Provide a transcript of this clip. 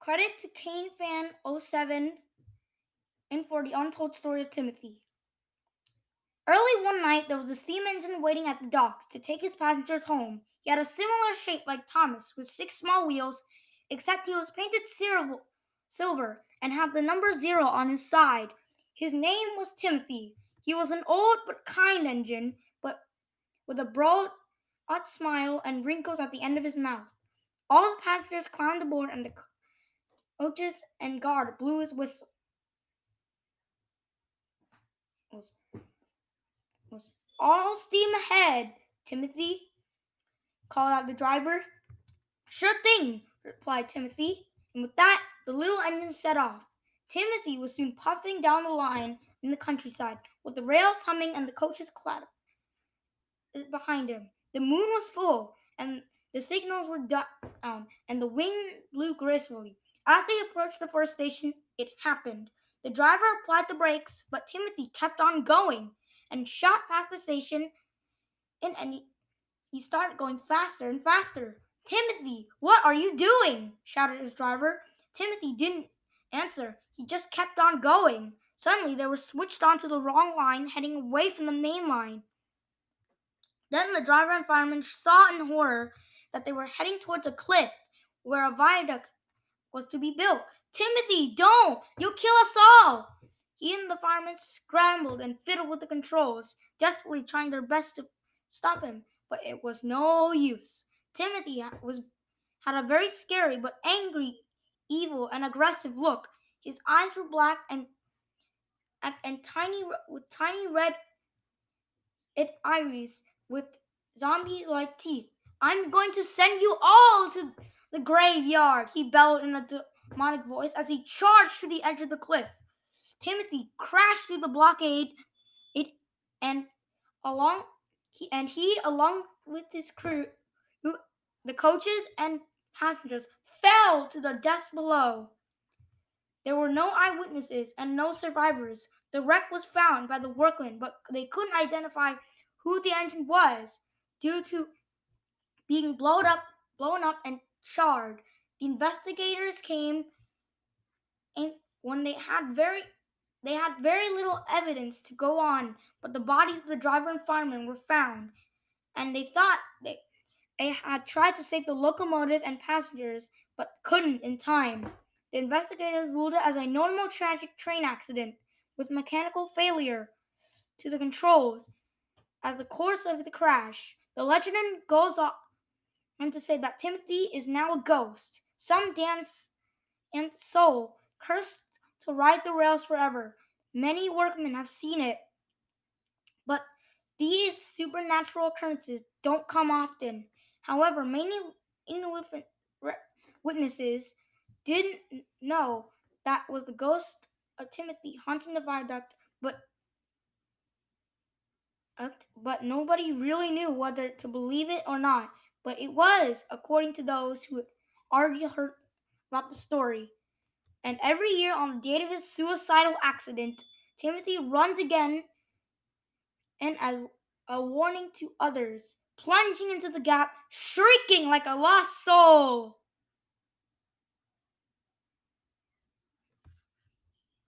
Credit to KaneFan07 and for the untold story of Timothy. Early one night, there was a steam engine waiting at the docks to take his passengers home. He had a similar shape like Thomas, with 6 small wheels, except he was painted silver and had the number 0 on his side. His name was Timothy. He was an old but kind engine, but with a broad smile and wrinkles at the end of his mouth. All the passengers climbed aboard, and the coaches and guard blew his whistle. Was all steam ahead, Timothy, called out the driver. Sure thing, replied Timothy, and with that, the little engine set off. Timothy was soon puffing down the line in the countryside, with the rails humming and the coaches clattering behind him. The moon was full, and the signals were down, and the wind blew gracefully. As they approached the first station, it happened. The driver applied the brakes, but Timothy kept on going and shot past the station, and he started going faster and faster. Timothy, what are you doing? Shouted his driver. Timothy didn't answer. He just kept on going. Suddenly, they were switched onto the wrong line, heading away from the main line. Then the driver and fireman saw in horror that they were heading towards a cliff where a viaduct was to be built. Timothy, don't! You'll kill us all! He and the firemen scrambled and fiddled with the controls, desperately trying their best to stop him, but it was no use. Timothy had a very scary but angry, evil, and aggressive look. His eyes were black and tiny red iris with zombie-like teeth. I'm going to send you all to the graveyard, he bellowed in a demonic voice as he charged to the edge of the cliff. Timothy crashed through the blockade, and along with his crew, the coaches and passengers, fell to the depths below. There were no eyewitnesses and no survivors. The wreck was found by the workmen, but they couldn't identify who the engine was due to being blown up and charred. The investigators came when they had very little evidence to go on, but the bodies of the driver and fireman were found, and they thought they had tried to save the locomotive and passengers, but couldn't in time. The investigators ruled it as a normal tragic train accident with mechanical failure to the controls as the course of the crash. The legend goes on to say that Timothy is now a ghost, some damned soul cursed to ride the rails forever. Many workmen have seen it, but these supernatural occurrences don't come often. However, many witnesses didn't know that was the ghost of Timothy haunting the viaduct, but nobody really knew whether to believe it or not. But it was, according to those who had already heard about the story. And every year on the date of his suicidal accident, Timothy runs again, and as a warning to others, plunging into the gap, shrieking like a lost soul.